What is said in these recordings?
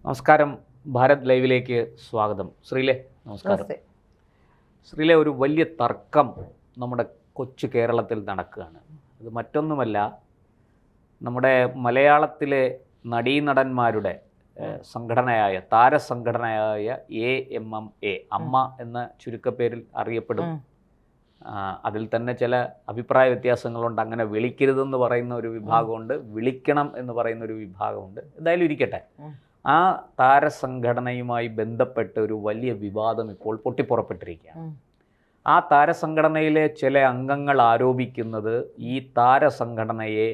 നമസ്കാരം, ഭാരത് ലൈവിലേക്ക് സ്വാഗതം. ശ്രീലേ, നമസ്കാരം. ശ്രീലേ, ഒരു വലിയ തർക്കം നമ്മുടെ കൊച്ചു കേരളത്തിൽ നടക്കുകയാണ്. ഇത് മറ്റൊന്നുമല്ല, നമ്മുടെ മലയാളത്തിലെ നടീനടന്മാരുടെ സംഘടനയായ താരസംഘടനയായ AMMA, അമ്മ എന്ന ചുരുക്കപ്പേരിൽ അറിയപ്പെടും. അതിൽ തന്നെ ചില അഭിപ്രായ വ്യത്യാസങ്ങളുണ്ട്. അങ്ങനെ വിളിക്കരുതെന്ന് പറയുന്ന ഒരു വിഭാഗമുണ്ട്, വിളിക്കണം എന്ന് പറയുന്ന ഒരു വിഭാഗമുണ്ട്. എന്തായാലും ഇരിക്കട്ടെ. ആ താരസംഘടനയുമായി ബന്ധപ്പെട്ട് ഒരു വലിയ വിവാദം ഇപ്പോൾ പൊട്ടിപ്പുറപ്പെട്ടിരിക്കുകയാണ്. ആ താരസംഘടനയിലെ ചില അംഗങ്ങൾ ആരോപിക്കുന്നത് ഈ താരസംഘടനയെ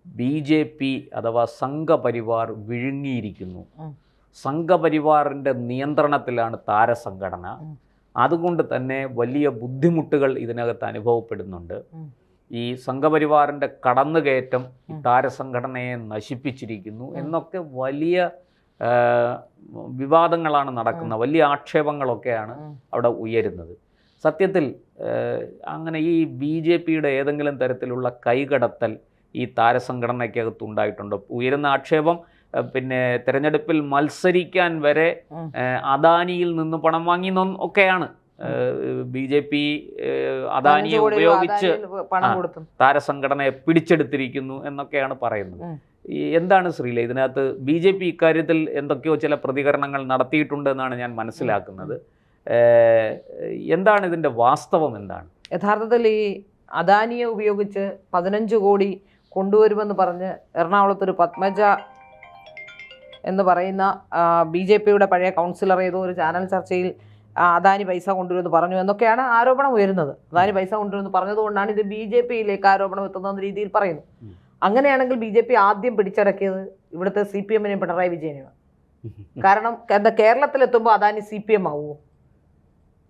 BJP അഥവാ സംഘപരിവാർ വിഴുങ്ങിയിരിക്കുന്നു. സംഘപരിവാറിൻ്റെ നിയന്ത്രണത്തിലാണ് താരസംഘടന. അതുകൊണ്ട് തന്നെ വലിയ ബുദ്ധിമുട്ടുകൾ ഇതിനകത്ത് അനുഭവപ്പെടുന്നുണ്ട്. ഈ സംഘപരിവാറിൻ്റെ കടന്നുകയറ്റം താരസംഘടനയെ നശിപ്പിച്ചിരിക്കുന്നു എന്നൊക്കെ വലിയ വിവാദങ്ങളാണ് നടക്കുന്നത്. വലിയ ആക്ഷേപങ്ങളൊക്കെയാണ് അവിടെ ഉയരുന്നത്. സത്യത്തിൽ അങ്ങനെ ഈ BJPയുടെ ഏതെങ്കിലും തരത്തിലുള്ള കൈകടത്തൽ ഈ താരസംഘടനയ്ക്കകത്തുണ്ടായിട്ടുണ്ടോ? ഉയരുന്ന ആക്ഷേപം പിന്നെ തെരഞ്ഞെടുപ്പിൽ മത്സരിക്കാൻ വരെ അദാനിയിൽ നിന്ന് പണം വാങ്ങി ഒക്കെയാണ്. BJP അദാനിയെ ഉപയോഗിച്ച് താരസംഘടനയെ പിടിച്ചെടുത്തിരിക്കുന്നു എന്നൊക്കെയാണ് പറയുന്നത്. എന്താണ് ശ്രീല, ഇതിനകത്ത് BJP ഇക്കാര്യത്തിൽ എന്തൊക്കെയോ ചില പ്രതികരണങ്ങൾ നടത്തിയിട്ടുണ്ട് എന്നാണ് ഞാൻ മനസ്സിലാക്കുന്നത്. എന്താണ് ഇതിൻ്റെ വാസ്തവം? എന്താണ് യഥാർത്ഥത്തിൽ ഈ അദാനിയെ ഉപയോഗിച്ച് 15 കോടി കൊണ്ടുവരുമെന്ന് പറഞ്ഞ് എറണാകുളത്തൊരു പത്മജ എന്ന് പറയുന്ന BJPയുടെ പഴയ കൗൺസിലർ ഏതോ ഒരു ചാനൽ ചർച്ചയിൽ അദാനി പൈസ കൊണ്ടുവരുമെന്ന് പറഞ്ഞു എന്നൊക്കെയാണ് ആരോപണം ഉയരുന്നത്. അദാനി പൈസ കൊണ്ടുവരുമെന്ന് പറഞ്ഞതുകൊണ്ടാണ് ഇത് BJPയിലേക്ക് ആരോപണം എത്തുന്ന രീതിയിൽ പറയുന്നു. അങ്ങനെയാണെങ്കിൽ BJP ആദ്യം പിടിച്ചടക്കിയത് ഇവിടുത്തെ CPMനെയും പിണറായി വിജയനെയാണ്. കാരണം എന്താ, കേരളത്തിലെത്തുമ്പോൾ അദാനി CPM ആവുമോ?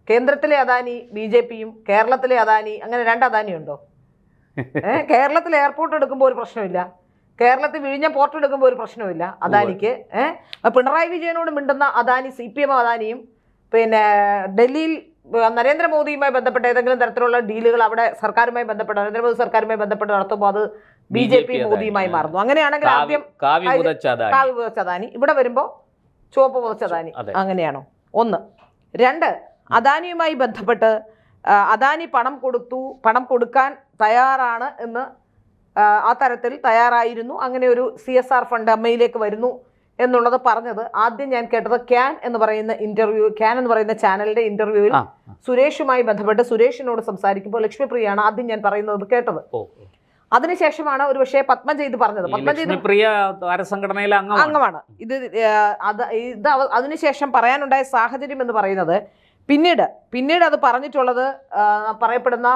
കേന്ദ്രത്തിലെ അദാനി BJPയും കേരളത്തിലെ അദാനി, അങ്ങനെ രണ്ട് അദാനി ഉണ്ടോ? കേരളത്തിൽ എയർപോർട്ട് എടുക്കുമ്പോൾ ഒരു പ്രശ്നമില്ല, കേരളത്തിൽ വിഴിഞ്ഞ പോർട്ട് എടുക്കുമ്പോൾ ഒരു പ്രശ്നമില്ല അദാനിക്ക്. പിണറായി വിജയനോട് മിണ്ടുന്ന അദാനി CPM അദാനിയും പിന്നെ ഡൽഹിയിൽ നരേന്ദ്രമോദിയുമായി ബന്ധപ്പെട്ട ഏതെങ്കിലും തരത്തിലുള്ള ഡീലുകൾ അവിടെ സർക്കാരുമായി ബന്ധപ്പെട്ട് നരേന്ദ്രമോദി സർക്കാരുമായി ബന്ധപ്പെട്ട് നടത്തുമ്പോൾ അത് BJP മോദിയുമായി മാറുന്നു. അങ്ങനെയാണെങ്കിൽ ആദ്യം കാവ്യ പുതച്ച അദാനി, ഇവിടെ വരുമ്പോൾ ചുവപ്പ് പുതച്ച അദാനി. അങ്ങനെയാണോ? ഒന്ന്. രണ്ട്, അദാനിയുമായി ബന്ധപ്പെട്ട് അദാനി പണം കൊടുക്കാൻ തയ്യാറാണ് എന്ന് ആ തരത്തിൽ തയ്യാറായിരുന്നു. അങ്ങനെ ഒരു CSR ഫണ്ട് അമ്മയിലേക്ക് വരുന്നു എന്നുള്ളത് പറഞ്ഞത് ആദ്യം ഞാൻ കേട്ടത് ക്യാൻ എന്ന് പറയുന്ന ചാനലിന്റെ ഇന്റർവ്യൂവിൽ സുരേഷുമായി ബന്ധപ്പെട്ട് സുരേഷിനോട് സംസാരിക്കുമ്പോൾ ലക്ഷ്മിപ്രിയാണ് ആദ്യം ഞാൻ പറയുന്നത് കേട്ടത്. അതിനുശേഷമാണ് ഒരു പക്ഷേ പത്മജ ഇത് പറഞ്ഞത്. അംഗമാണ് ഇത്. അതിനുശേഷം പറയാനുണ്ടായ സാഹചര്യം എന്ന് പറയുന്നത് പിന്നീട് അത് പറഞ്ഞിട്ടുള്ളത് പറയപ്പെടുന്ന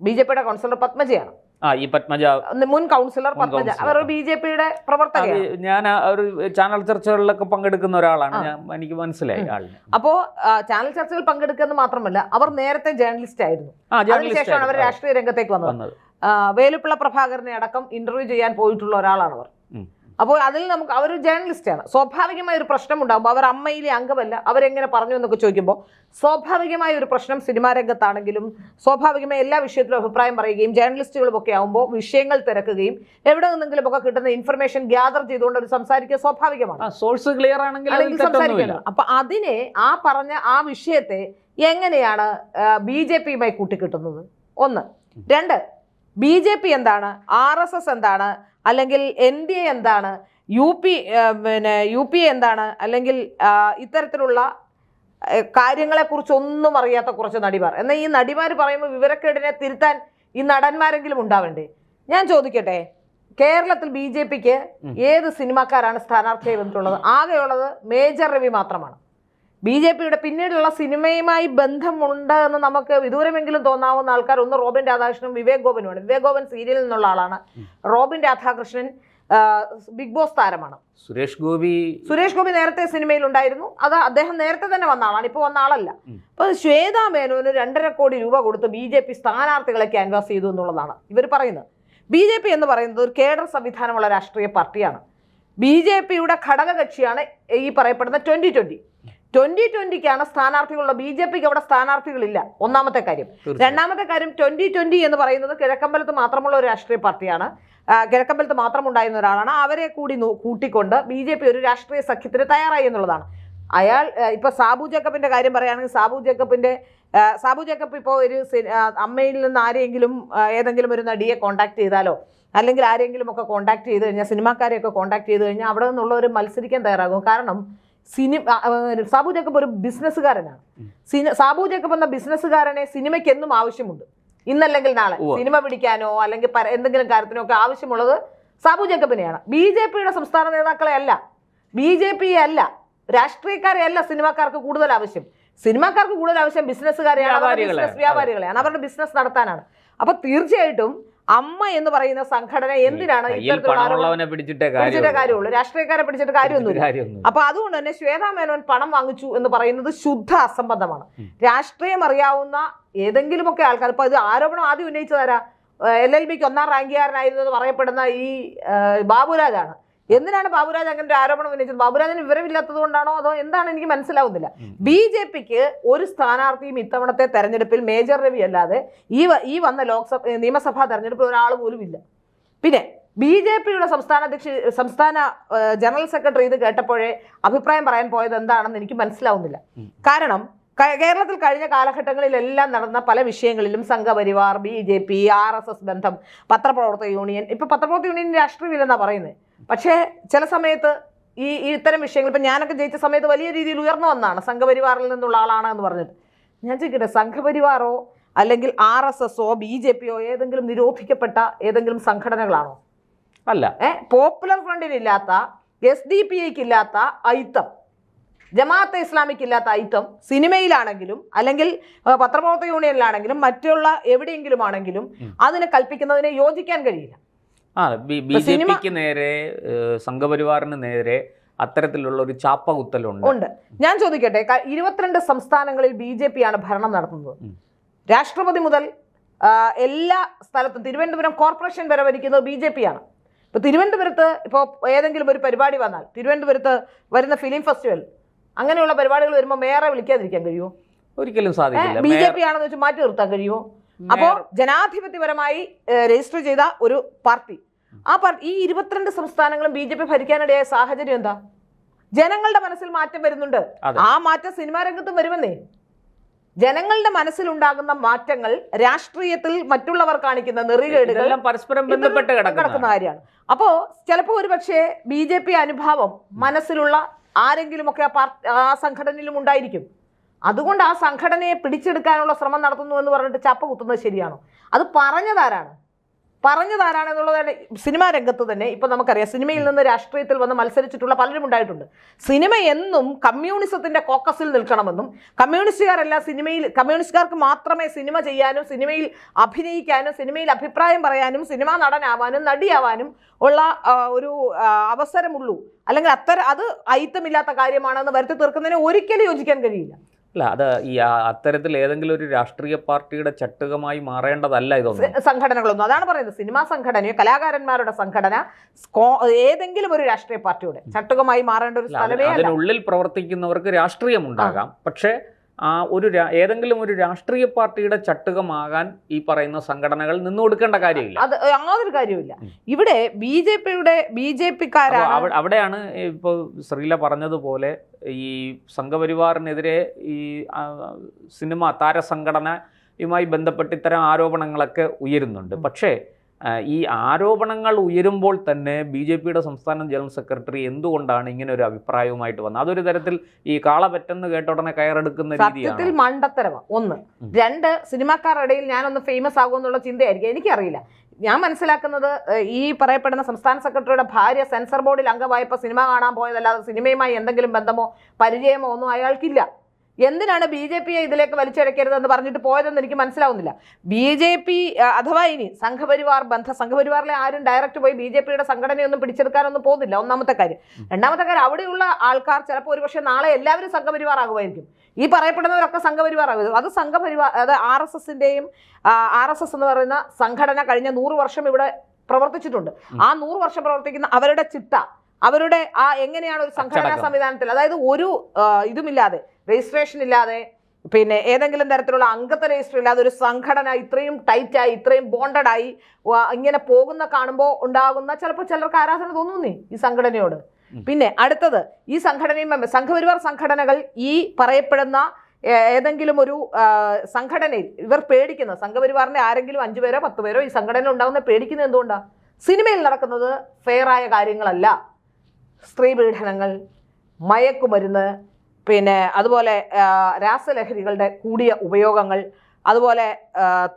BJPയുടെ കൗൺസിലർ പത്മജയാണ്. മുൻ കൗൺസിലർ പത്മജ, അവർ BJPയുടെ പ്രവർത്തകയാണ്. ഞാൻ ഒരു ചാനൽ ചർച്ചകളിലൊക്കെ പങ്കെടുക്കുന്ന ഒരാളാണ്, എനിക്ക് മനസ്സിലായി. അപ്പോ ചാനൽ ചർച്ചകളിൽ പങ്കെടുക്കുന്നത് മാത്രമല്ല, അവർ നേരത്തെ ജേർണലിസ്റ്റ് ആയിരുന്നു. അതിനുശേഷമാണ് അവർ രാഷ്ട്രീയ രംഗത്തേക്ക് വന്നത്. വേലുപ്പിള്ള പ്രഭാകരനെ അടക്കം ഇന്റർവ്യൂ ചെയ്യാൻ പോയിട്ടുള്ള ഒരാളാണ് അവർ. അപ്പോൾ അതിൽ അവരൊരു ജേർണലിസ്റ്റാണ്. സ്വാഭാവികമായ ഒരു പ്രശ്നം ഉണ്ടാകുമ്പോൾ അവർ അമ്മയിലെ അംഗമല്ല, അവരെങ്ങനെ പറഞ്ഞു എന്നൊക്കെ ചോദിക്കുമ്പോൾ സ്വാഭാവികമായ ഒരു പ്രശ്നം സിനിമാ രംഗത്താണെങ്കിലും സ്വാഭാവികമായി എല്ലാ വിഷയത്തിലും അഭിപ്രായം പറയുകയും ജേർണലിസ്റ്റുകളും ഒക്കെ ആകുമ്പോൾ വിഷയങ്ങൾ തിരക്കുകയും എവിടെ നിന്നെങ്കിലും ഒക്കെ കിട്ടുന്ന ഇൻഫർമേഷൻ ഗ്യാദർ ചെയ്തുകൊണ്ട് അവർ സംസാരിക്കുക സ്വാഭാവികമാണ്. സോഴ്സ് ക്ലിയർ ആണെങ്കിൽ സംസാരിക്കണം. അപ്പൊ അതിനെ ആ വിഷയത്തെ എങ്ങനെയാണ് BJPയുമായി കൂട്ടിക്കിട്ടുന്നത്? ഒന്ന്. രണ്ട്, BJP എന്താണ്, RSS എന്താണ്, അല്ലെങ്കിൽ NDA എന്താണ്, UPA എന്താണ്, അല്ലെങ്കിൽ ഇത്തരത്തിലുള്ള കാര്യങ്ങളെക്കുറിച്ചൊന്നും അറിയാത്ത കുറച്ച് നടിമാർ. എന്നാൽ ഈ നടിമാർ പറയുമ്പോൾ വിവരക്കേടിനെ തിരുത്താൻ ഈ നടന്മാരെങ്കിലും ഉണ്ടാവേണ്ടേ? ഞാൻ ചോദിക്കട്ടെ, കേരളത്തിൽ BJPക്ക് ഏത് സിനിമാക്കാരാണ് സ്ഥാനാർത്ഥിയായി വന്നിട്ടുള്ളത്? ആകെയുള്ളത് മേജർ രവി മാത്രമാണ്. BJPയുടെ പിന്നീടുള്ള സിനിമയുമായി ബന്ധമുണ്ട് എന്ന് നമുക്ക് വിദൂരമെങ്കിലും തോന്നാവുന്ന ആൾക്കാർ ഒന്ന് റോബിൻ രാധാകൃഷ്ണനും വിവേക് ഗോപനുമാണ്. വിവേക് ഗോപൻ സീരിയലിൽ നിന്നുള്ള ആളാണ്. റോബിൻ രാധാകൃഷ്ണൻ ബിഗ് ബോസ് താരമാണ്. സുരേഷ് ഗോപി നേരത്തെ സിനിമയിൽ ഉണ്ടായിരുന്നു. അത് അദ്ദേഹം നേരത്തെ തന്നെ വന്ന ആളാണ്, ഇപ്പോൾ വന്ന ആളല്ല. അപ്പൊ ശ്വേതാ മേനോന് 2.5 കോടി രൂപ കൊടുത്ത് BJP സ്ഥാനാർത്ഥികളെ ക്യാൻവാസ് ചെയ്തു എന്നുള്ളതാണ് ഇവർ പറയുന്നത്. BJP എന്ന് പറയുന്നത് ഒരു കേഡർ സംവിധാനമുള്ള രാഷ്ട്രീയ പാർട്ടിയാണ്. BJPയുടെ ഘടക കക്ഷിയാണ് ഈ പറയപ്പെടുന്ന 2020. 2020-ക്കാണ് സ്ഥാനാർത്ഥികളുള്ള. BJPക്ക് അവിടെ സ്ഥാനാർത്ഥികളില്ല, ഒന്നാമത്തെ കാര്യം. രണ്ടാമത്തെ കാര്യം, 2020 എന്ന് പറയുന്നത് കിഴക്കമ്പലത്ത് മാത്രമുള്ള ഒരു രാഷ്ട്രീയ പാർട്ടിയാണ്. കിഴക്കമ്പലത്ത് മാത്രം ഉണ്ടായിരുന്ന ഒരാളാണ്. അവരെ കൂടി കൂട്ടിക്കൊണ്ട് BJP ഒരു രാഷ്ട്രീയ സഖ്യത്തിന് തയ്യാറായി എന്നുള്ളതാണ്. അയാൾ ഇപ്പൊ സാബു ജേക്കബിന്റെ കാര്യം പറയുകയാണെങ്കിൽ സാബു ജേക്കബ് ഇപ്പോൾ ഒരു അമ്മയിൽ നിന്ന് ആരെങ്കിലും ഏതെങ്കിലും ഒരു നടിയെ കോൺടാക്ട് ചെയ്താലോ അല്ലെങ്കിൽ ആരെങ്കിലും ഒക്കെ കോൺടാക്ട് ചെയ്ത് കഴിഞ്ഞാൽ, സിനിമാക്കാരെയൊക്കെ കോൺടാക്ട് ചെയ്ത് കഴിഞ്ഞാൽ അവിടെ നിന്നുള്ളവർ മത്സരിക്കാൻ തയ്യാറാകും. കാരണം സാബു ജേക്കബ് ഒരു ബിസിനസ്സുകാരനാണ്. സാബു ജേക്കബ് എന്ന ബിസിനസ്സുകാരനെ സിനിമയ്ക്ക് എന്നും ആവശ്യമുണ്ട്. ഇന്നല്ലെങ്കിൽ നാളെ സിനിമ പിടിക്കാനോ അല്ലെങ്കിൽ എന്തെങ്കിലും കാര്യത്തിനോ ഒക്കെ ആവശ്യമുള്ളത് സാബു ജേക്കബിനെയാണ്. BJPയുടെ സംസ്ഥാന നേതാക്കളെ അല്ല, BJP അല്ല, രാഷ്ട്രീയക്കാരെ അല്ല സിനിമാക്കാർക്ക് കൂടുതൽ ആവശ്യം. സിനിമാക്കാർക്ക് കൂടുതൽ ആവശ്യം ബിസിനസ്സുകാരെയാണ്, വ്യാപാരികളെയാണ്, അവരുടെ ബിസിനസ് നടത്താനാണ്. അപ്പൊ തീർച്ചയായിട്ടും അമ്മ എന്ന് പറയുന്ന സംഘടന എന്തിനാണ് പിടിച്ചിട്ടേ കാര്യമുള്ളൂ, രാഷ്ട്രീയക്കാരെ പിടിച്ചിട്ട് കാര്യമൊന്നുമില്ല. അപ്പൊ അതുകൊണ്ട് തന്നെ ശ്വേതാ മേനോൻ പണം വാങ്ങിച്ചു എന്ന് പറയുന്നത് ശുദ്ധ അസംബന്ധമാണ്. രാഷ്ട്രീയം അറിയാവുന്ന ഏതെങ്കിലുമൊക്കെ ആൾക്കാർ, ഇപ്പൊ ഇത് ആരോപണം ആദ്യം ഉന്നയിച്ചതാരാ? LLBക്ക് 1ാം റാങ്കുകാരനായിരുന്നു എന്ന് പറയപ്പെടുന്ന ഈ ബാബുരാജാണ്. എന്തിനാണ് ബാബുരാജ് അങ്ങനെ ഒരു ആരോപണം ഉന്നയിച്ചത്? ബാബുരാജിന് വിവരമില്ലാത്തത് കൊണ്ടാണോ അതോ എന്താണ് എനിക്ക് മനസ്സിലാവുന്നില്ല. BJPക്ക് ഒരു സ്ഥാനാർത്ഥിയും ഇത്തവണത്തെ തെരഞ്ഞെടുപ്പിൽ മേജർ രവി അല്ലാതെ ഈ വന്ന നിയമസഭാ തെരഞ്ഞെടുപ്പിൽ ഒരാൾ പോലും ഇല്ല. പിന്നെ BJPയുടെ സംസ്ഥാന ജനറൽ സെക്രട്ടറി ഇത് കേട്ടപ്പോഴേ അഭിപ്രായം പറയാൻ പോയത് എന്താണെന്ന് എനിക്ക് മനസ്സിലാവുന്നില്ല. കാരണം കേരളത്തിൽ കഴിഞ്ഞ കാലഘട്ടങ്ങളിലെല്ലാം നടന്ന പല വിഷയങ്ങളിലും സംഘപരിവാർ, BJP, RSS ബന്ധം, പത്രപ്രവർത്തക യൂണിയൻ, ഇപ്പൊ പത്രപ്രവർത്തക യൂണിയൻ രാഷ്ട്രീയമില്ലെന്നാ പറയുന്നത്. പക്ഷേ ചില സമയത്ത് ഇത്തരം വിഷയങ്ങൾ, ഇപ്പം ഞാനൊക്കെ ജയിച്ച സമയത്ത് വലിയ രീതിയിൽ ഉയർന്നു വന്നതാണ് സംഘപരിവാറിൽ നിന്നുള്ള ആളാണ് എന്ന് പറഞ്ഞിട്ട്. ഞാൻ ചോദിക്കട്ടെ, സംഘപരിവാറോ അല്ലെങ്കിൽ RSSO BJPയോ ഏതെങ്കിലും നിരോധിക്കപ്പെട്ട ഏതെങ്കിലും സംഘടനകളാണോ? അല്ല. പോപ്പുലർ ഫ്രണ്ടിനില്ലാത്ത, SDPIക്ക് ഇല്ലാത്ത ഐത്തം, ജമാഅത്തെ ഇസ്ലാമിക്ക് ഇല്ലാത്ത ഐത്തം സിനിമയിലാണെങ്കിലും അല്ലെങ്കിൽ പത്രപ്രവർത്തക യൂണിയനിലാണെങ്കിലും മറ്റുള്ള എവിടെയെങ്കിലും ആണെങ്കിലും അതിനെ കൽപ്പിക്കുന്നതിനെ യോജിക്കാൻ കഴിയില്ല. BJPക്ക് നേരെ, സംഘപരിവാറിന് നേരെ അത്തരത്തിലുള്ള ഒരു ചാപ്പകുത്തലുണ്ട്. ഞാൻ ചോദിക്കട്ടെ, 22 സംസ്ഥാനങ്ങളിൽ BJP ആണ് ഭരണം നടത്തുന്നത്. രാഷ്ട്രപതി മുതൽ എല്ലാ സ്ഥലത്തും, തിരുവനന്തപുരം കോർപ്പറേഷൻ വരെ ഭരിക്കുന്നത് BJP ആണ്. ഇപ്പൊ തിരുവനന്തപുരത്ത് ഇപ്പോൾ ഏതെങ്കിലും ഒരു പരിപാടി വന്നാൽ, തിരുവനന്തപുരത്ത് വരുന്ന ഫിലിം ഫെസ്റ്റിവൽ അങ്ങനെയുള്ള പരിപാടികൾ വരുമ്പോൾ മേയറെ വിളിക്കാതിരിക്കാൻ കഴിയുമോ? ഒരിക്കലും സാധിക്കില്ല. BJP ആണെന്ന് വെച്ച് മാറ്റി നിർത്താൻ കഴിയുമോ? അപ്പോ ജനാധിപത്യപരമായി രജിസ്റ്റർ ചെയ്ത ഒരു പാർട്ടി, ആ പാർട്ടി ഈ 22 സംസ്ഥാനങ്ങളും BJP ഭരിക്കാനിടയായ സാഹചര്യം എന്താ? ജനങ്ങളുടെ മനസ്സിൽ മാറ്റം വരുന്നുണ്ട്. ആ മാറ്റം സിനിമാ രംഗത്തും വരുമെന്നേ. ജനങ്ങളുടെ മനസ്സിലുണ്ടാകുന്ന മാറ്റങ്ങൾ രാഷ്ട്രീയത്തിൽ മറ്റുള്ളവർ കാണിക്കുന്ന നെറികേടുകൾ പരസ്പരം ബന്ധപ്പെട്ട് കിടക്കുന്ന കാര്യമാണ്. അപ്പോ ചിലപ്പോൾ ഒരു പക്ഷേ BJP അനുഭാവം മനസ്സിലുള്ള ആരെങ്കിലുമൊക്കെ ആ സംഘടനയിലും ഉണ്ടായിരിക്കും. അതുകൊണ്ട് ആ സംഘടനയെ പിടിച്ചെടുക്കാനുള്ള ശ്രമം നടത്തുന്നു എന്ന് പറഞ്ഞിട്ട് ചപ്പ കുത്തുന്നത് ശരിയാണോ? അത് പറഞ്ഞതാരാണെന്നുള്ളതാണ്. സിനിമാ രംഗത്ത് തന്നെ ഇപ്പൊ നമുക്കറിയാം, സിനിമയിൽ നിന്ന് രാഷ്ട്രീയത്തിൽ വന്ന് മത്സരിച്ചിട്ടുള്ള പലരും ഉണ്ടായിട്ടുണ്ട്. സിനിമ എന്നും കമ്മ്യൂണിസത്തിന്റെ കോക്കസിൽ നിൽക്കണമെന്നും, കമ്മ്യൂണിസ്റ്റുകാർക്ക് മാത്രമേ സിനിമ ചെയ്യാനും സിനിമയിൽ അഭിനയിക്കാനും സിനിമയിൽ അഭിപ്രായം പറയാനും സിനിമാ നടനാവാനും നടിയാവാനും ഉള്ള ഒരു അവസരമുള്ളൂ, അല്ലെങ്കിൽ അത് ഐത്തമില്ലാത്ത കാര്യമാണെന്ന് വരുത്തി തീർക്കുന്നതിന് ഒരിക്കലും യോജിക്കാൻ കഴിയില്ല. അല്ല, അത് ഈ അത്തരത്തിൽ ഏതെങ്കിലും ഒരു രാഷ്ട്രീയ പാർട്ടിയുടെ ചട്ടുകമായി മാറേണ്ടതല്ല ഇതൊന്നും. സംഘടനകളൊന്നും, അതാണ് പറയുന്നത്. സിനിമാ സംഘടനയോ കലാകാരന്മാരുടെ സംഘടന ഏതെങ്കിലും ഒരു രാഷ്ട്രീയ പാർട്ടിയുടെ ചട്ടുകമായി മാറേണ്ട ഒരു സ്ഥലമേ അല്ല. അതിനുള്ളിൽ പ്രവർത്തിക്കുന്നവർക്ക് രാഷ്ട്രീയം ഉണ്ടാകാം, പക്ഷേ ഏതെങ്കിലും ഒരു രാഷ്ട്രീയ പാർട്ടിയുടെ ചട്ടുകമാകാൻ ഈ പറയുന്ന സംഘടനകൾ നിന്നു കൊടുക്കേണ്ട കാര്യമില്ല. അത് യാതൊരു കാര്യമില്ല. ഇവിടെ BJPക്കാരാണ്. അവിടെയാണ് ഇപ്പോൾ ശ്രീല പറഞ്ഞതുപോലെ ഈ സംഘപരിവാറിനെതിരെ ഈ സിനിമ താരസംഘടനയുമായി ബന്ധപ്പെട്ട് ഇത്തരം ആരോപണങ്ങളൊക്കെ ഉയരുന്നുണ്ട്. പക്ഷേ ഈ ആരോപണങ്ങൾ ഉയരുമ്പോൾ തന്നെ BJPയുടെ സംസ്ഥാന ജനറൽ സെക്രട്ടറി എന്തുകൊണ്ടാണ് ഇങ്ങനെ ഒരു അഭിപ്രായവുമായിട്ട് വന്നത്? അതൊരു തരത്തിൽ ഈ കാള പെട്ടെന്ന് കേട്ട ഉടനെ കയറെടുക്കുന്ന സത്യത്തിൽ മണ്ടത്തരമാണ്. 1. 2, സിനിമാക്കാരുടെ ഇടയിൽ ഞാനൊന്ന് ഫേമസ് ആകുമെന്നുള്ള ചിന്തയായിരിക്കും, എനിക്കറിയില്ല. ഞാൻ മനസ്സിലാക്കുന്നത് ഈ പറയപ്പെടുന്ന സംസ്ഥാന സെക്രട്ടറിയുടെ ഭാര്യ സെൻസർ ബോർഡിൽ അംഗമായപ്പോൾ സിനിമ കാണാൻ പോയതല്ലാതെ സിനിമയുമായി എന്തെങ്കിലും ബന്ധമോ പരിചയമോ ഒന്നും അയാൾക്കില്ല. എന്തിനാണ് BJPയെ ഇതിലേക്ക് വലിച്ചഴക്കരുതെന്ന് പറഞ്ഞിട്ട് പോയതെന്ന് എനിക്ക് മനസ്സിലാവുന്നില്ല. BJP അഥവാ ഇനി സംഘപരിവാറിലെ ആരും ഡയറക്റ്റ് പോയി BJPയുടെ സംഘടനയൊന്നും പിടിച്ചെടുക്കാനൊന്നും പോകുന്നില്ല, ഒന്നാമത്തെ കാര്യം. രണ്ടാമത്തെ കാര്യം, അവിടെയുള്ള ആൾക്കാർ ചിലപ്പോൾ ഒരുപക്ഷെ നാളെ എല്ലാവരും സംഘപരിവാർ ആകുമായിരിക്കും. ഈ പറയപ്പെടുന്നവരൊക്കെ സംഘപരിവാർ ആകും. അത് അത് RSS എന്ന് പറയുന്ന സംഘടന കഴിഞ്ഞ 100 വർഷം ഇവിടെ പ്രവർത്തിച്ചിട്ടുണ്ട്. ആ 100 വർഷം പ്രവർത്തിക്കുന്ന അവരുടെ ചിട്ട, അവരുടെ ആ എങ്ങനെയാണ് ഒരു സംഘടനാ സംവിധാനത്തിൽ, അതായത് ഒരു ഇതുമില്ലാതെ, രജിസ്ട്രേഷൻ ഇല്ലാതെ, പിന്നെ ഏതെങ്കിലും തരത്തിലുള്ള അംഗത്വ രജിസ്റ്റർ ഇല്ലാതെ ഒരു സംഘടന ഇത്രയും ടൈറ്റായി, ഇത്രയും ബോണ്ടഡായി ഇങ്ങനെ പോകുന്ന കാണുമ്പോൾ ഉണ്ടാകുന്ന ചിലപ്പോൾ ചിലർക്ക് ആരാധന തോന്നുന്നേ ഈ സംഘടനയോട്. പിന്നെ അടുത്തത്, ഈ സംഘടനയും സംഘപരിവാർ സംഘടനകൾ ഈ പറയപ്പെടുന്ന ഏതെങ്കിലും ഒരു സംഘടനയിൽ ഇവർ പേടിക്കുന്ന സംഘപരിവാറിന്റെ ആരെങ്കിലും 5 പേരോ 10 പേരോ ഈ സംഘടന ഉണ്ടാകുന്ന പേടിക്കുന്നത് എന്തുകൊണ്ടാണ്? സിനിമയിൽ നടക്കുന്നത് ഫെയറായ കാര്യങ്ങളല്ല. സ്ത്രീ പീഡനങ്ങൾ, മയക്കുമരുന്ന്, പിന്നെ അതുപോലെ രാസലഹരികളുടെ കൂടിയ ഉപയോഗങ്ങൾ, അതുപോലെ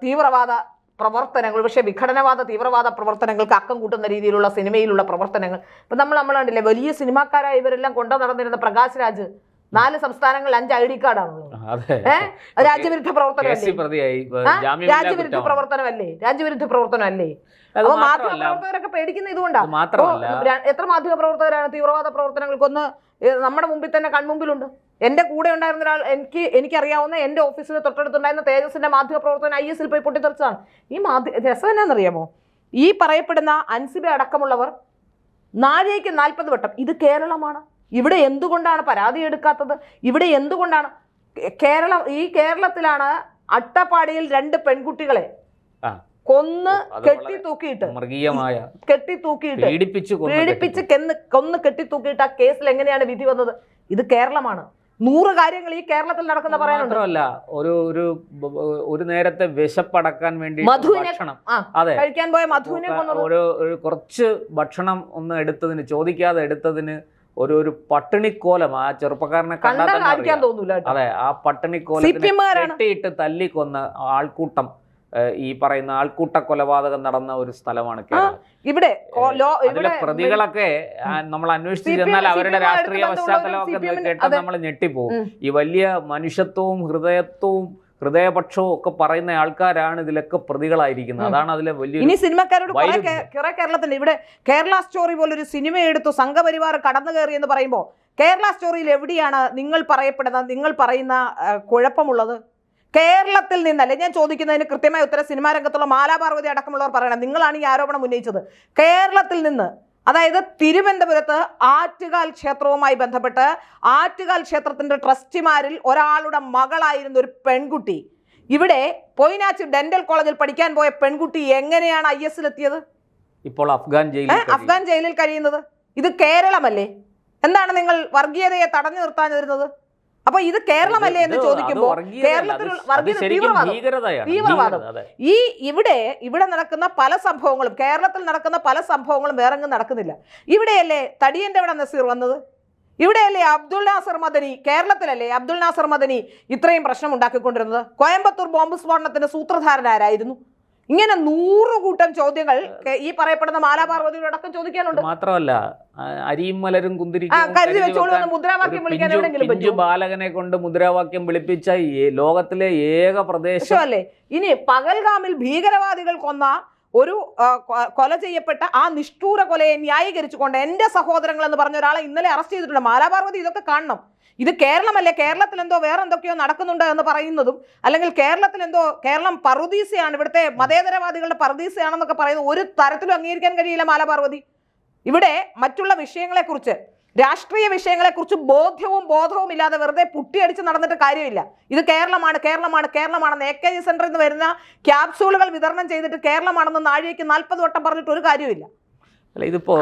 തീവ്രവാദ പ്രവർത്തനങ്ങൾ, പക്ഷേ വിഘടനവാദ തീവ്രവാദ പ്രവർത്തനങ്ങൾക്ക് അക്കം കൂട്ടുന്ന രീതിയിലുള്ള സിനിമയിലുള്ള പ്രവർത്തനങ്ങൾ. ഇപ്പം നമ്മൾ കണ്ടില്ലേ, വലിയ സിനിമാക്കാരായ ഇവരെല്ലാം കൊണ്ടു നടന്നിരുന്ന പ്രകാശ് രാജ് 4 സംസ്ഥാനങ്ങളിൽ 5 ID കാർഡാണുള്ളത്. രാജ്യവിരുദ്ധ പ്രവർത്തനമല്ലേ? രാജ്യവിരുദ്ധ പ്രവർത്തനമല്ലേ? അപ്പൊ മാധ്യമ പ്രവർത്തകരൊക്കെ പേടിക്കുന്ന ഇതുകൊണ്ടാണ്. എത്ര മാധ്യമ പ്രവർത്തകരാണ് തീവ്രവാദ പ്രവർത്തനങ്ങൾക്കൊന്ന് നമ്മുടെ മുമ്പിൽ തന്നെ കൺമുമ്പിലുണ്ട്. എന്റെ കൂടെ ഉണ്ടായിരുന്ന ഒരാൾ, എനിക്കറിയാവുന്ന എന്റെ ഓഫീസിൽ തൊട്ടടുത്തുണ്ടായിരുന്ന തേജസിന്റെ മാധ്യമ പ്രവർത്തനം IS പോയി പൊട്ടിത്തെറിച്ചതാണ്. ഈ രസം എന്നാണെന്നറിയാമോ? ഈ പറയപ്പെടുന്ന അൻസിബ അടക്കമുള്ളവർ 40 വട്ടം, ഇത് കേരളമാണ്, ഇവിടെ എന്തുകൊണ്ടാണ് പരാതി എടുക്കാത്തത്? ഇവിടെ എന്തുകൊണ്ടാണ് ഈ കേരളത്തിലാണ് അട്ടപ്പാടിയിൽ 2 പെൺകുട്ടികളെ കൊന്ന് കെട്ടിത്തൂക്കിയിട്ട് കൊന്ന് കെട്ടിത്തൂക്കിയിട്ട് ആ കേസിൽ എങ്ങനെയാണ് വിധി വന്നത്? ഇത് കേരളമാണ്. 100 കാര്യങ്ങൾ ഈ കേരളത്തിൽ നടക്കുന്ന പറയാനുണ്ട്. മാത്രമല്ല, ഒരു നേരത്തെ വിശപ്പടക്കാൻ വേണ്ടി കഴിക്കാൻ പോയ മധുവിനെ ഒരു കുറച്ച് ഭക്ഷണം ഒന്ന് എടുത്തതിന്, ചോദിക്കാതെ എടുത്തതിന് ഒരു പട്ടിണിക്കോലം ആ ചെറുപ്പക്കാരനെ കണ്ടാൽ തോന്നൂല. അതെ, ആ പട്ടിണിക്കോലത്തിട്ട് തല്ലിക്കൊന്ന ആൾക്കൂട്ടം, ഈ പറയുന്ന ആൾക്കൂട്ട കൊലപാതകം നടന്ന ഒരു സ്ഥലമാണ് കേരളം. ഇവിടെ പ്രതികളൊക്കെ നമ്മൾ അന്വേഷിച്ചു ചെന്നാൽ അവരുടെ രാഷ്ട്രീയ പശ്ചാത്തലമൊക്കെ കേട്ടാൽ നമ്മൾ ഞെട്ടിപ്പോവും. ഈ വലിയ മനുഷ്യത്വവും ഹൃദയപക്ഷവും ഒക്കെ പറയുന്ന ആൾക്കാരാണ് ഇതിലൊക്കെ പ്രതികളായിരിക്കുന്നത്. അതാണ് അതിലെ വലിയ. ഇനി സിനിമക്കാരോട് കുറെ കേരളത്തിന്റെ ഇവിടെ കേരള സ്റ്റോറി പോലൊരു സിനിമ എടുത്തു സംഘപരിവാർ കടന്നു കയറി എന്ന് പറയുമ്പോൾ കേരള സ്റ്റോറിയിൽ എവിടെയാണ് നിങ്ങൾ പറയുന്ന കുഴപ്പമുള്ളത്? കേരളത്തിൽ നിന്നല്ലേ ഞാൻ ചോദിക്കുന്നതിന് കൃത്യമായ ഉത്തരം സിനിമാ രംഗത്തുള്ള മാലാപാർവതി അടക്കമുള്ളവർ പറയണം. നിങ്ങളാണ് ഈ ആരോപണം ഉന്നയിച്ചത്. കേരളത്തിൽ നിന്ന്, അതായത് തിരുവനന്തപുരത്ത് ആറ്റുകാൽ ക്ഷേത്രവുമായി ബന്ധപ്പെട്ട് ആറ്റുകാൽ ക്ഷേത്രത്തിന്റെ ട്രസ്റ്റിമാരിൽ ഒരാളുടെ മകളായിരുന്ന ഒരു പെൺകുട്ടി, ഇവിടെ പൊയ്നാച്ചി ഡെന്റൽ കോളേജിൽ പഠിക്കാൻ പോയ പെൺകുട്ടി എങ്ങനെയാണ് IS-ലെത്തിയത്? ഇപ്പോൾ അഫ്ഗാൻ ജയിലിൽ കഴിയുന്നത്. ഇത് കേരളമല്ലേ? എന്താണ് നിങ്ങൾ വർഗീയതയെ തടഞ്ഞു നിർത്താനിരുന്നത്? അപ്പൊ ഇത് കേരളമല്ലേ എന്ന് ചോദിക്കുമ്പോൾ തീവ്രവാദം ഇവിടെ നടക്കുന്ന പല സംഭവങ്ങളും, കേരളത്തിൽ നടക്കുന്ന പല സംഭവങ്ങളും വേറെങ്ങും നടക്കുന്നില്ല. ഇവിടെയല്ലേ തടിയന്റെ അവിടെ നസീർ വന്നത്? ഇവിടെയല്ലേ അബ്ദുൾ നാസർ മദനി, കേരളത്തിലല്ലേ അബ്ദുൾ നാസർ മദനി ഇത്രയും പ്രശ്നം ഉണ്ടാക്കിക്കൊണ്ടിരുന്നത്? കോയമ്പത്തൂർ ബോംബ് സ്ഫോടനത്തിന്റെ സൂത്രധാരനാരായിരുന്നു? ഇങ്ങനെ 100 കൂട്ടം ചോദ്യങ്ങൾ ഈ പറയപ്പെടുന്ന മാലാപാർവതിയോടൊപ്പം ചോദിക്കാനുണ്ട്. മാത്രമല്ല, അരിയും മലരും മുദ്രാവാക്യം ബാലകനെ കൊണ്ട് മുദ്രാവാക്യം വിളിപ്പിച്ച ലോകത്തിലെ ഏക പ്രദേശം അല്ലേ? ഇനി പകൽഗാമിൽ ഭീകരവാദികൾ കൊന്ന ഒരു കൊല ചെയ്യപ്പെട്ട ആ നിഷ്ഠൂര കൊലയെ ന്യായീകരിച്ചുകൊണ്ട് എന്റെ സഹോദരങ്ങൾ എന്ന് പറഞ്ഞ ഒരാളെ ഇന്നലെ അറസ്റ്റ് ചെയ്തിട്ടുണ്ട്. മാലാപാർവതി ഇതൊക്കെ കാണണം. ഇത് കേരളമല്ലേ? കേരളത്തിൽ എന്തോ വേറെ എന്തൊക്കെയോ നടക്കുന്നുണ്ട് എന്ന് പറയുന്നതും, അല്ലെങ്കിൽ കേരളം പറുദീസയാണ്, ഇവിടുത്തെ മതേതരവാദികളുടെ പറുദീസയാണെന്നൊക്കെ പറയുന്നത് ഒരു തരത്തിലും അംഗീകരിക്കാൻ കഴിയില്ല മാലാപാർവതി. ഇവിടെ മറ്റുള്ള വിഷയങ്ങളെക്കുറിച്ച്, രാഷ്ട്രീയ വിഷയങ്ങളെക്കുറിച്ച് ബോധവും ഇല്ലാതെ വെറുതെ പുട്ടിയടിച്ച് നടന്നിട്ട് കാര്യമില്ല. ഇത് കേരളമാണെന്ന് AKG സെന്ററിൽ നിന്ന് വരുന്ന ക്യാപ്സൂളുകൾ വിതരണം ചെയ്തിട്ട് കേരളമാണെന്ന് നാഴികയ്ക്ക് 40 വട്ടം പറഞ്ഞിട്ട് ഒരു കാര്യമില്ല.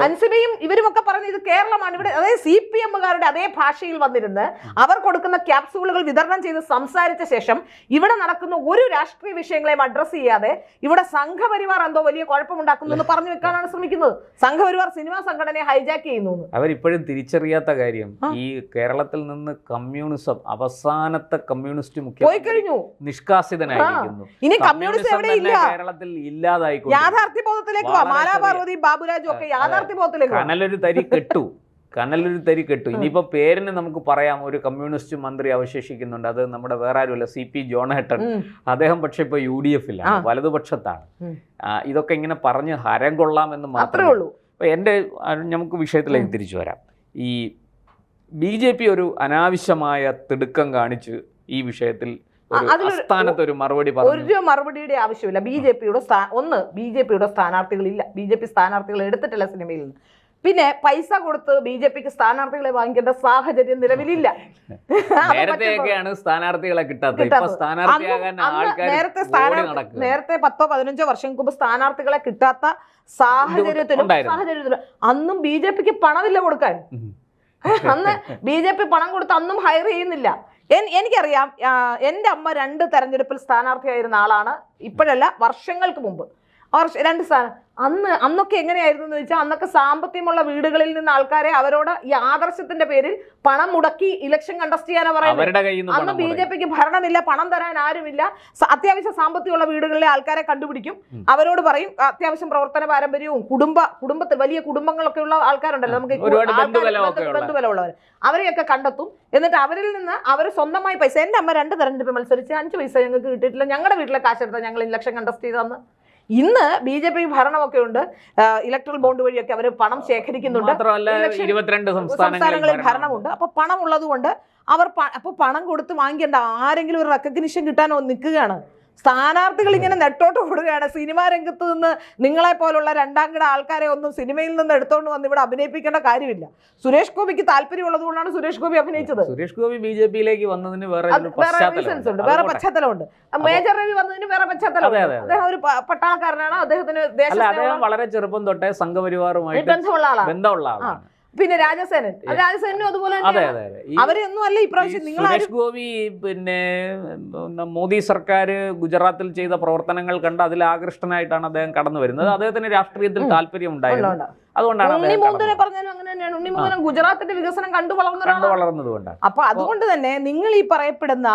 അൻസിബയും ഇവരുമൊക്കെ പറഞ്ഞ് ഇത് കേരളമാണ്. ഇവിടെ അതായത് CPM-കാരുടെ അതേ ഭാഷയിൽ വന്നിരുന്ന് അവർ കൊടുക്കുന്ന ക്യാപ്സൂളുകൾ വിതരണം ചെയ്ത് സംസാരിച്ച ശേഷം ഇവിടെ നടക്കുന്ന ഒരു രാഷ്ട്രീയ വിഷയങ്ങളെയും അഡ്രസ് ചെയ്യാതെ ഇവിടെ സംഘപരിവാർ എന്തോ വലിയ കുഴപ്പമുണ്ടാക്കുന്നു എന്ന് പറഞ്ഞു വെക്കാനാണ് ശ്രമിക്കുന്നത്. സംഘപരിവാർ സിനിമാ സംഘടനയെ ഹൈജാക്ക് ചെയ്യുന്നു. അവരിപ്പോഴും തിരിച്ചറിയാത്ത കാര്യം, ഈ കേരളത്തിൽ നിന്ന് കമ്മ്യൂണിസം, അവസാനത്തെ കമ്മ്യൂണിസ്റ്റ് പോയി കഴിഞ്ഞു, നിഷ്കാസിതനായിരിക്കുന്നു. ഇനി കമ്മ്യൂണിസം എവിടെ ഇല്ല, കേരളത്തിൽ ഇല്ലാതായി. യാഥാർത്ഥ്യബോധത്തിലേക്ക് മാലാപാർവതി ബാബുരാജും ഒക്കെ യാഥാർത്ഥ്യബോധത്തിലേക്ക്. കനലൊരു തരി കെട്ടു. ഇനിയിപ്പോ പേരിന് നമുക്ക് പറയാം, ഒരു കമ്മ്യൂണിസ്റ്റ് മന്ത്രി അവശേഷിക്കുന്നുണ്ട്. അത് നമ്മുടെ വേറെ ആരുമല്ല, CP ജോണേട്ടൻ. അദ്ദേഹം പക്ഷെ ഇപ്പൊ UDF-ലാണ്, വലതുപക്ഷത്താണ്. ഇതൊക്കെ ഇങ്ങനെ പറഞ്ഞ് ഹരം കൊള്ളാമെന്ന് മാത്രമേ ഉള്ളൂ. നമുക്ക് വിഷയത്തിലേക്ക് തിരിച്ചു വരാം. ഈ BJP ഒരു അനാവശ്യമായ തിടുക്കം കാണിച്ച് ഈ വിഷയത്തിൽ ഒരു മറുപടിയുടെ ആവശ്യമില്ല. ബി ജെ പിയുടെ സ്ഥാനാർത്ഥികളില്ല, BJP സ്ഥാനാർത്ഥികൾ എടുത്തിട്ടില്ല സിനിമയിൽ നിന്ന്. പിന്നെ പൈസ കൊടുത്ത് BJPക്ക് സ്ഥാനാർത്ഥികളെ വാങ്ങിക്കേണ്ട സാഹചര്യം നിലവിലില്ല. നേരത്തെയൊക്കെയാണ് സ്ഥാനാർത്ഥികളെ കിട്ടാത്തത്. നേരത്തെ 10-15 വർഷം മുമ്പ് സ്ഥാനാർത്ഥികളെ കിട്ടാത്ത സാഹചര്യത്തിലും അന്നും BJPക്ക് പണമില്ല കൊടുക്കാൻ. അന്ന് BJP പണം കൊടുത്ത് അന്നും ഹയർ ചെയ്യുന്നില്ല. എനിക്കറിയാം, എൻ്റെ അമ്മ 2 തെരഞ്ഞെടുപ്പിൽ സ്ഥാനാർത്ഥിയായിരുന്ന ആളാണ്. ഇപ്പോഴല്ല, വർഷങ്ങൾക്ക് മുമ്പ് 2 സ്ഥാനം. അന്നൊക്കെ എങ്ങനെയായിരുന്നു എന്ന് വെച്ചാൽ, അന്നൊക്കെ സാമ്പത്തികമുള്ള വീടുകളിൽ നിന്ന് ആൾക്കാരെ അവരോട് ഈ ആദർശത്തിന്റെ പേരിൽ പണം മുടക്കി ഇലക്ഷൻ കണ്ടസ്റ്റ് ചെയ്യാനാ പറയുന്നത്. അന്ന് BJPക്ക് ഭരണമില്ല, പണം തരാൻ ആരുമില്ല. അത്യാവശ്യം സാമ്പത്തികമുള്ള വീടുകളിലെ ആൾക്കാരെ കണ്ടുപിടിക്കും, അവരോട് പറയും അത്യാവശ്യം പ്രവർത്തന പാരമ്പര്യവും കുടുംബത്തിൽ വലിയ കുടുംബങ്ങളൊക്കെ ഉള്ള ആൾക്കാരുണ്ടല്ലോ, നമുക്ക് ബന്ധുബലമുള്ളവർ, അവരെയൊക്കെ കണ്ടെത്തും. എന്നിട്ട് അവരിൽ നിന്ന് അവർ സ്വന്തമായി പൈസ, എൻ്റെ അമ്മ 2 തെരഞ്ഞെടുപ്പ് മത്സരിച്ച് 5 പൈസ ഞങ്ങൾക്ക് കിട്ടിയിട്ടില്ല, ഞങ്ങളുടെ വീട്ടിലെ കാശെടുത്താൽ ഞങ്ങൾ ഇലക്ഷൻ കണ്ടസ്റ്റ് ചെയ്തന്ന്. ഇന്ന് BJP ഭരണമൊക്കെ ഉണ്ട്, ഇലക്ട്രൽ ബോണ്ട് വഴിയൊക്കെ അവർ പണം ശേഖരിക്കുന്നുണ്ട്, 22 സംസ്ഥാനങ്ങളിൽ ഭരണമുണ്ട്. അപ്പൊ പണം ഉള്ളത് കൊണ്ട് അപ്പൊ പണം കൊടുത്ത് വാങ്ങിക്കേണ്ട, ആരെങ്കിലും ഒരു റെക്കഗ്നിഷൻ കിട്ടാനോ നിൽക്കുകയാണ്. സ്ഥാനാർത്ഥികൾ ഇങ്ങനെ നെട്ടോട്ട് ഓടുകയാണ്. സിനിമാ രംഗത്ത് നിന്ന് നിങ്ങളെ പോലുള്ള 2ാം കിട ആൾക്കാരെ ഒന്നും സിനിമയിൽ നിന്ന് എടുത്തോണ്ട് വന്ന് ഇവിടെ അഭിനയിപ്പിക്കേണ്ട കാര്യമില്ല. സുരേഷ് ഗോപിക്ക് താല്പര്യമുള്ളത് കൊണ്ടാണ് സുരേഷ് ഗോപി അഭിനയിച്ചത്. സുരേഷ് ഗോപി BJPയിലേക്ക് വന്നതിന് വേറെ റീസൺസ് ഉണ്ട്, വേറെ പശ്ചാത്തലമുണ്ട്. മേജർ രവി വന്നതിന് വേറെ പശ്ചാത്തലം. അദ്ദേഹം ഒരു പട്ടാളക്കാരനാണ്, അദ്ദേഹത്തിന് അദ്ദേഹം വളരെ ചെറുപ്പം തൊട്ടേ സംഘപരിവാറുമായിട്ട് ബന്ധമുള്ള ആളാണ്. പിന്നെ രാജസേനും അതുപോലെ അവരെയൊന്നും അല്ല ഇപ്രാവശ്യം. സുരേഷ് ഗോപി പിന്നെ മോദി സർക്കാർ ഗുജറാത്തിൽ ചെയ്ത പ്രവർത്തനങ്ങൾ കണ്ട് അതിൽ ആകൃഷ്ടനായിട്ടാണ് അദ്ദേഹം കടന്നു വരുന്നത്. അദ്ദേഹത്തിന് രാഷ്ട്രീയത്തിൽ താല്പര്യം ഉണ്ടായിരുന്നു. അതുകൊണ്ടാണ് പറഞ്ഞാലും അങ്ങനെ തന്നെയാണ്. ഉണ്ണിമൂലൻ ഗുജറാത്തിന്റെ വികസനം കണ്ടു വളർന്നതുകൊണ്ടാണ്. അപ്പൊ അതുകൊണ്ട് തന്നെ നിങ്ങൾ ഈ പറയപ്പെടുന്ന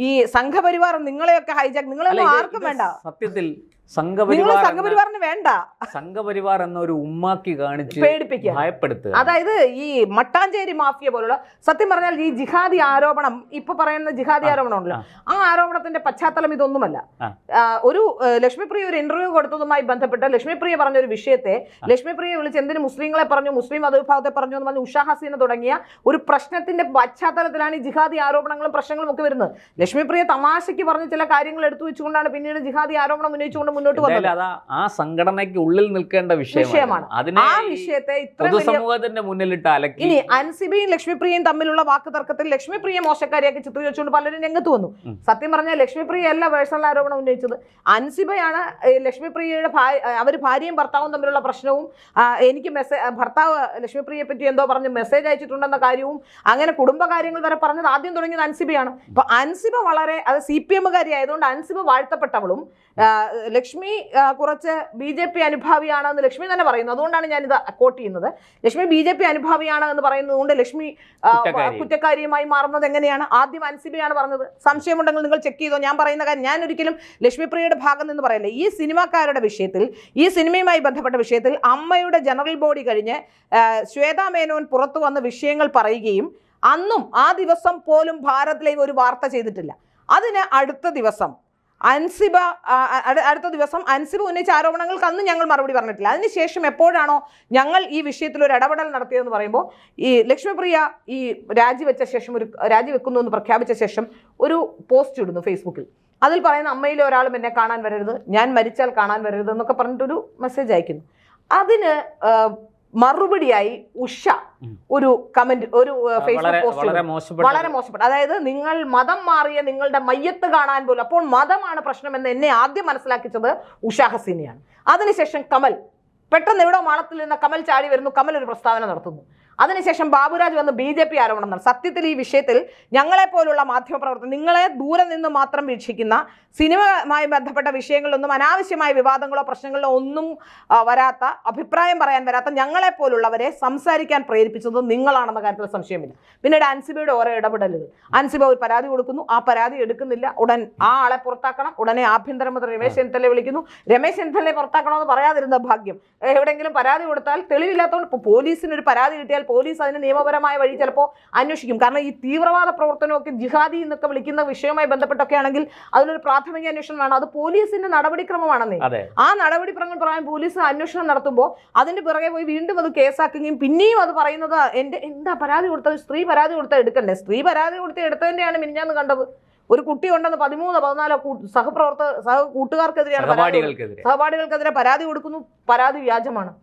ഈ സംഘപരിവാർ നിങ്ങളെയൊക്കെ ഹൈജാക്ക്, നിങ്ങളൊന്നും ആർക്കും വേണ്ട. സത്യത്തിൽ സംഘപരിവാറിന് വേണ്ട. സംഘപരിവാർ എന്ന ഒരു ഉമ്മാക്കി കാണിച്ച് പേടിപ്പിക്കുക, ഭയപ്പെടുത്തുക. അതായത് ഈ മട്ടാഞ്ചേരി മാഫിയ പോലുള്ള, സത്യം പറഞ്ഞാൽ ഈ ജിഹാദി ആരോപണം, ഇപ്പൊ പറയുന്ന ജിഹാദി ആരോപണം ഉണ്ടല്ലോ, ആ ആരോപണത്തിന്റെ പശ്ചാത്തലം ഇതൊന്നുമല്ല. ഒരു ലക്ഷ്മിപ്രിയ ഒരു ഇന്റർവ്യൂ കൊടുത്തതുമായി ബന്ധപ്പെട്ട് ലക്ഷ്മിപ്രിയ പറഞ്ഞ ഒരു വിഷയത്തെ ലക്ഷ്മിപ്രിയ വിളിച്ച് എന്തിന് മുസ്ലിങ്ങളെ പറഞ്ഞു, മുസ്ലിം മതവിഭാഗത്തെ പറഞ്ഞു എന്ന് പറഞ്ഞ് ഉഷാ ഹസീന തുടങ്ങിയ ഒരു പ്രശ്നത്തിന്റെ പശ്ചാത്തലത്തിലാണ് ഈ ജിഹാദി ആരോപണങ്ങളും പ്രശ്നങ്ങളും ഒക്കെ വരുന്നത്. ലക്ഷ്മിപ്രിയ തമാശയ്ക്ക് പറഞ്ഞ ചില കാര്യങ്ങൾ എടുത്തു വെച്ചുകൊണ്ടാണ് പിന്നീട് ജിഹാദി ആരോപണം ഉന്നയിച്ചുകൊണ്ട് മുന്നോട്ട് വന്നത്. ആ സംഘടനയ്ക്ക് ഉള്ളിൽ നിൽക്കേണ്ട വിഷയമാണ്. ആ വിഷയത്തെ പൊതുസമൂഹത്തിന്റെ മുന്നിലിട്ട് അലക്കി. ഇനി അൻസിബയും ലക്ഷ്മിപ്രിയയും തമ്മിലുള്ള വാക്ക് തർക്കത്തിൽ ലക്ഷ്മിപ്രിയ മോശക്കാരിയാക്കി ചിത്രീകരിച്ചുകൊണ്ട് പലരും രംഗത്ത് വന്നു. സത്യം പറഞ്ഞാൽ ലക്ഷ്മിപ്രിയ അല്ല പേഴ്സണൽ ആരോപണം ഉന്നയിച്ചത്, അൻസിബയാണ്. ലക്ഷ്മിപ്രിയയുടെ അവർ ഭാര്യയും ഭർത്താവും തമ്മിലുള്ള പ്രശ്നവും, എനിക്ക് ഭർത്താവ് ലക്ഷ്മിപ്രിയയെ പറ്റി എന്തോ പറഞ്ഞ് മെസ്സേജ് അയച്ചിട്ടുണ്ടെന്ന കാര്യവും, അങ്ങനെ കുടുംബകാര്യങ്ങൾ വരെ പറഞ്ഞത് ആദ്യം തുടങ്ങിയത് അൻസിബയാണ്. അപ്പൊ അൻസിബ വളരെ, അത് CPM-കാരി ആയതുകൊണ്ട് അൻസിബ വാഴ്ത്തപ്പെട്ടവളും ലക്ഷ്മി കുറച്ച് BJP അനുഭാവിയാണെന്ന് ലക്ഷ്മി തന്നെ പറയുന്നു. അതുകൊണ്ടാണ് ഞാനിത് കോട്ട് ചെയ്യുന്നത്. ലക്ഷ്മി BJP അനുഭാവിയാണ് എന്ന് പറയുന്നത് കൊണ്ട് ലക്ഷ്മി കുറ്റക്കാരിയുമായി മാറുന്നത് എങ്ങനെയാണ്? ആദ്യം അൻസിബയാണ് പറഞ്ഞത്. സംശയമുണ്ടെങ്കിൽ നിങ്ങൾ ചെക്ക് ചെയ്തോ. ഞാൻ പറയുന്ന കാര്യം, ഞാൻ ഒരിക്കലും ലക്ഷ്മിപ്രിയയുടെ ഭാഗം നിന്ന് പറയല്ലേ. ഈ സിനിമാക്കാരുടെ വിഷയത്തിൽ, ഈ സിനിമയുമായി ബന്ധപ്പെട്ട വിഷയത്തിൽ അമ്മയുടെ ജനറൽ ബോഡി കഴിഞ്ഞ് ശ്വേതാ മേനോൻ പുറത്തു വന്ന വിഷയങ്ങൾ പറയുകയും അന്നും ആ ദിവസം പോലും ഭാരതിലേക്ക് ഒരു വാർത്ത ചെയ്തിട്ടില്ല. അതിന് അടുത്ത ദിവസം അൻസിബ ഉന്നയിച്ച ആരോപണങ്ങൾക്ക് അന്ന് ഞങ്ങൾ മറുപടി പറഞ്ഞിട്ടില്ല. അതിനുശേഷം എപ്പോഴാണോ ഞങ്ങൾ ഈ വിഷയത്തിൽ ഒരു ഇടപെടൽ നടത്തിയതെന്ന് പറയുമ്പോൾ, ഈ ലക്ഷ്മിപ്രിയ ഈ രാജിവെക്കുന്നു എന്ന് പ്രഖ്യാപിച്ച ശേഷം ഒരു പോസ്റ്റ് ഇടുന്നു ഫേസ്ബുക്കിൽ. അതിൽ പറയുന്ന അമ്മയിലെ ഒരാളും എന്നെ കാണാൻ വരരുത്, ഞാൻ മരിച്ചാൽ കാണാൻ വരരുത് എന്നൊക്കെ പറഞ്ഞിട്ടൊരു മെസ്സേജ് അയക്കുന്നു. അതിന് മറുപടിയായി ഉഷ ഒരു കമന്റ്, ഒരു ഫേസ്ബുക്ക് പോസ്റ്റ് വളരെ മോശപ്പെട്ടു. അതായത് നിങ്ങൾ മതം മാറിയ നിങ്ങളുടെ മയ്യത്ത് കാണാൻ പോലും, അപ്പോൾ മതമാണ് പ്രശ്നമെന്ന് എന്നെ ആദ്യം മനസ്സിലാക്കിച്ചത് ഉഷാ ഹസീനയാണ്. അതിനുശേഷം കമൽ, പെട്ടെന്ന് എവിടോ മാളത്തിൽ നിന്ന് കമൽ ചാടി വരുന്നു, കമൽ ഒരു പ്രസ്താവന നടത്തുന്നു. അതിനുശേഷം ബാബുരാജ് വന്ന് BJP ആരോപണം നടന്നു. സത്യത്തിൽ ഈ വിഷയത്തിൽ ഞങ്ങളെപ്പോലുള്ള മാധ്യമപ്രവർത്തകർ, നിങ്ങളെ ദൂരെ നിന്ന് മാത്രം വീക്ഷിക്കുന്ന, സിനിമയുമായി ബന്ധപ്പെട്ട വിഷയങ്ങളിലൊന്നും അനാവശ്യമായ വിവാദങ്ങളോ പ്രശ്നങ്ങളോ ഒന്നും വരാത്ത, അഭിപ്രായം പറയാൻ വരാത്ത ഞങ്ങളെപ്പോലുള്ളവരെ സംസാരിക്കാൻ പ്രേരിപ്പിച്ചത് നിങ്ങളാണെന്ന കാര്യത്തിൽ സംശയമില്ല. പിന്നീട് അൻസിബയുടെ ഓരോ ഇടപെടലുകൾ, അൻസിബ ഒരു പരാതി കൊടുക്കുന്നു, ആ പരാതി എടുക്കുന്നില്ല, ഉടൻ ആ ആളെ പുറത്താക്കണം. ഉടനെ ആഭ്യന്തരമന്ത്രി രമേശ് ചെന്നിത്തലയെ വിളിക്കുന്നു. രമേശ് ചെന്നിത്തലയെ പുറത്താക്കണമെന്ന് പറയാതിരുന്ന ഭാഗ്യം. എവിടെയെങ്കിലും പരാതി കൊടുത്താൽ തെളിവില്ലാത്തതുകൊണ്ട്, ഇപ്പോൾ പോലീസിനൊരു പരാതി കിട്ടിയാൽ പോലീസ് അതിന് നിയമപരമായ വഴി ചിലപ്പോൾ അന്വേഷിക്കും. കാരണം ഈ തീവ്രവാദ പ്രവർത്തനമൊക്കെ ജിഹാദി എന്നൊക്കെ വിളിക്കുന്ന വിഷയവുമായി ബന്ധപ്പെട്ടൊക്കെ ആണെങ്കിൽ അതിലൊരു പ്രാഥമിക അന്വേഷണം വേണം. അത് പോലീസിന്റെ നടപടിക്രമമാണെന്നേ. ആ നടപടിക്രമങ്ങൾ പറയാൻ പോലീസ് അന്വേഷണം നടത്തുമ്പോൾ അതിന്റെ പിറകെ പോയി വീണ്ടും അത് കേസാക്കുകയും പിന്നെയും അത് പറയുന്നത് എന്താ പരാതി കൊടുത്തത്, സ്ത്രീ പരാതി കൊടുത്താൽ എടുക്കണ്ടേ? സ്ത്രീ പരാതി കൊടുത്ത് എടുത്തതിന്റെയാണ് മിനിഞ്ഞാന്ന് കണ്ടത്. ഒരു കുട്ടി ഉണ്ടെന്ന് 13-14 കൂട്ടുകാർക്കെതിരെയാണ്, സഹപാഠികൾക്കെതിരെ പരാതി കൊടുക്കുന്നു. പരാതി വ്യാജമാണ്.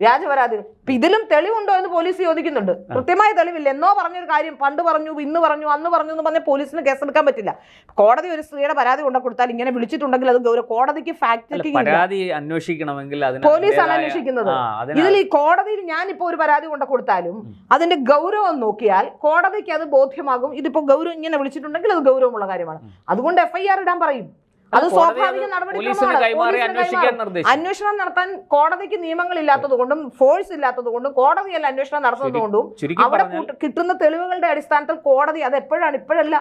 വ്യാജ പരാതികൾ. ഇപ്പൊ ഇതിലും തെളിവുണ്ടോ എന്ന് പോലീസ് ചോദിക്കുന്നുണ്ട്. കൃത്യമായ തെളിവില്ല. എന്നോ പറഞ്ഞൊരു കാര്യം പണ്ട് പറഞ്ഞു, ഇന്ന് പറഞ്ഞു, അന്ന് പറഞ്ഞു എന്ന് പറഞ്ഞ പോലീസിന് കേസെടുക്കാൻ പറ്റില്ല. കോടതി ഒരു സ്ത്രീയുടെ പരാതി കൊണ്ടു കൊടുത്താൽ ഇങ്ങനെ വിളിച്ചിട്ടുണ്ടെങ്കിൽ അത് കോടതിക്ക് ഫാക്ട് ചെക്കിംഗ് പരാതി അന്വേഷിക്കണമെങ്കിൽ പോലീസാണ് അന്വേഷിക്കുന്നത്. ഇതിൽ ഈ കോടതിയിൽ ഞാനിപ്പോ ഒരു പരാതി കൊണ്ടു കൊടുത്താലും അതിന്റെ ഗൗരവം നോക്കിയാൽ കോടതിക്ക് അത് ബോധ്യമാകും. ഇതിപ്പോ ഗൗരവം ഇങ്ങനെ വിളിച്ചിട്ടുണ്ടെങ്കിൽ അത് ഗൗരവമുള്ള കാര്യമാണ്. അതുകൊണ്ട് FIR ഇടാൻ പറയും. അത് സ്വാഭാവിക നടപടിക്രമമാണ്. അന്വേഷണം നടത്താൻ കോടതിക്ക് നിയമങ്ങളില്ലാത്തത് കൊണ്ടും ഫോഴ്സ് ഇല്ലാത്തത് കൊണ്ടും കോടതിയല്ല അന്വേഷണം നടത്തുന്നത് കൊണ്ടും അവിടെ കിട്ടുന്ന തെളിവുകളുടെ അടിസ്ഥാനത്തിൽ കോടതി അത് ഇപ്പോഴല്ല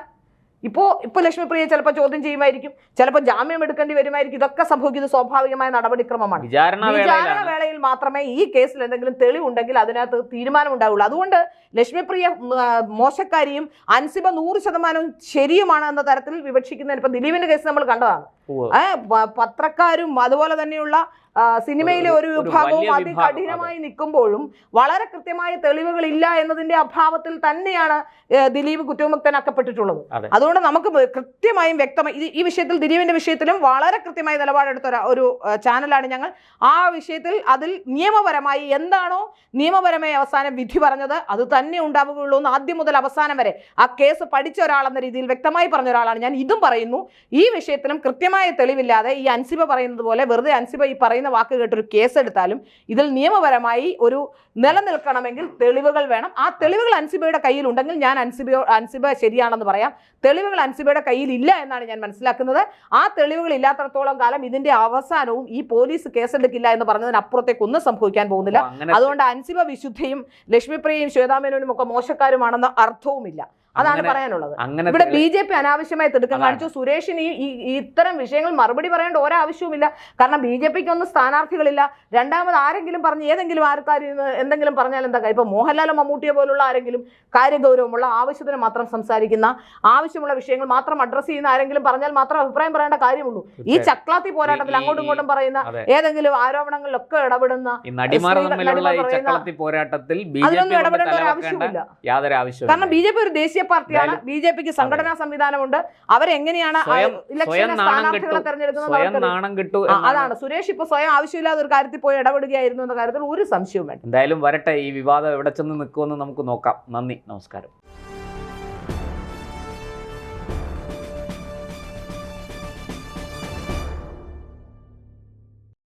ഇപ്പൊ ലക്ഷ്മിപ്രിയയെ ചിലപ്പോൾ ചോദ്യം ചെയ്യുമായിരിക്കും, ചിലപ്പോൾ ജാമ്യം എടുക്കേണ്ടി വരുമായിരിക്കും. ഇതൊക്കെ സംഭവിക്കുന്നത് സ്വാഭാവികമായ നടപടിക്രമമാണ്. വിചാരണ വേളയിൽ മാത്രമേ ഈ കേസിൽ എന്തെങ്കിലും തെളിവുണ്ടെങ്കിൽ അതിനകത്ത് തീരുമാനം ഉണ്ടാവുള്ളൂ. അതുകൊണ്ട് ലക്ഷ്മിപ്രിയ മോശക്കാരിയും അൻസിബ 100% ശരിയുമാണ് എന്ന തരത്തിൽ വിവക്ഷിക്കുന്നതിന് ഇപ്പൊ ദിലീപിന്റെ കേസ് നമ്മൾ കണ്ടതാണ്. പത്രക്കാരും അതുപോലെ തന്നെയുള്ള സിനിമയിലെ ഒരു വിഭാഗവും അതികഠിനമായി നിൽക്കുമ്പോഴും വളരെ കൃത്യമായ തെളിവുകൾ ഇല്ല എന്നതിന്റെ അഭാവത്തിൽ തന്നെയാണ് ദിലീപ് കുറ്റവിമുക്തനാക്കപ്പെട്ടിട്ടുള്ളത്. അതുകൊണ്ട് നമുക്ക് കൃത്യമായും വ്യക്തമായി ഈ വിഷയത്തിൽ ദിലീപിന്റെ വിഷയത്തിലും വളരെ കൃത്യമായ നിലപാടെടുത്ത ഒരു ചാനലാണ് ഞങ്ങൾ. ആ വിഷയത്തിൽ അതിൽ നിയമപരമായി എന്താണോ നിയമപരമായി അവസാനം വിധി പറഞ്ഞത് അത് തന്നെ ഉണ്ടാവുകയുള്ളൂ എന്ന് ആദ്യം മുതൽ അവസാനം വരെ ആ കേസ് പഠിച്ച ഒരാളെന്ന രീതിയിൽ വ്യക്തമായി പറഞ്ഞ ഒരാളാണ് ഞാൻ. ഇതും പറയുന്നു, ഈ വിഷയത്തിലും കൃത്യമായ തെളിവില്ലാതെ ഈ അൻസിബ പറയുന്നത് പോലെ വെറുതെ അൻസിബ ഈ പറയുന്ന വാക്ക് കേട്ടൊരു കേസെടുത്താലും ഇതിൽ നിയമപരമായി ഒരു നിലനിൽക്കണമെങ്കിൽ തെളിവുകൾ വേണം. ആ തെളിവുകൾ അൻസിബയുടെ കയ്യിൽ ഉണ്ടെങ്കിൽ ഞാൻ അൻസിബ ശരിയാണെന്ന് പറയാം. തെളിവുകൾ അൻസിബയുടെ കയ്യിൽ ഇല്ല എന്നാണ് ഞാൻ മനസ്സിലാക്കുന്നത്. ആ തെളിവുകൾ ഇല്ലാത്തടത്തോളം കാലം ഇതിന്റെ അവസാനവും ഈ പോലീസ് കേസെടുക്കില്ല എന്ന് പറഞ്ഞതിനപ്പുറത്തേക്ക് ഒന്നും സംഭവിക്കാൻ പോകുന്നില്ല. അതുകൊണ്ട് അൻസിബ വിശുദ്ധയും ലക്ഷ്മിപ്രിയയും ശ്വേതാമേനോനും ഒക്കെ മോശക്കാരുമാണെന്ന അർത്ഥവുമില്ല. അതാണ് പറയാനുള്ളത്. ഇവിടെ BJP അനാവശ്യമായി തിടുക്കം കാണിച്ചു. സുരേഷിന് ഇത്തരം വിഷയങ്ങൾ മറുപടി പറയേണ്ട ഒരാവശ്യവുമില്ല. കാരണം BJPക്ക് ഒന്നും സ്ഥാനാർത്ഥികളില്ല. രണ്ടാമത് ആരെങ്കിലും പറഞ്ഞ് ഏതെങ്കിലും ആൾക്കാർ എന്തെങ്കിലും പറഞ്ഞാൽ എന്താ? ഇപ്പൊ മോഹൻലാലോ മമ്മൂട്ടിയെ പോലുള്ള ആരെങ്കിലും കാര്യഗൗരവമുള്ള ആവശ്യത്തിന് മാത്രം സംസാരിക്കുന്ന ആവശ്യമുള്ള വിഷയങ്ങൾ മാത്രം അഡ്രസ് ചെയ്യുന്ന ആരെങ്കിലും പറഞ്ഞാൽ മാത്രം അഭിപ്രായം പറയേണ്ട കാര്യമുള്ളൂ. ഈ ചക്ലാത്തി പോരാട്ടത്തിൽ അങ്ങോട്ടും ഇങ്ങോട്ടും പറയുന്ന ഏതെങ്കിലും ആരോപണങ്ങളിലൊക്കെ ഇടപെടുന്ന അതിലൊന്നും ഇടപെടേണ്ട ഒരു ആവശ്യമില്ല. കാരണം BJP ഒരു ദേശീയ പാർട്ടിയാണ്. BJPക്ക് സംഘടനാ സംവിധാനമുണ്ട്. അവരെങ്ങനെയാണ് ഇലക്ഷന് സ്ഥാനാർത്ഥികളെ തെരഞ്ഞെടുക്കുന്നത് അതാണ്. സുരേഷ് ഇപ്പൊ സ്വയം ആവശ്യമില്ലാത്ത ഒരു കാര്യത്തിൽ പോയി ഇടപെടുകയായിരുന്നു എന്ന കാര്യത്തിൽ ഒരു സംശയവും വേണ്ട. എന്തായാലും വരട്ടെ, ഈ വിവാദം എവിടെ ചെന്ന് നിൽക്കുമെന്ന് നമുക്ക് നോക്കാം. നന്ദി, നമസ്കാരം.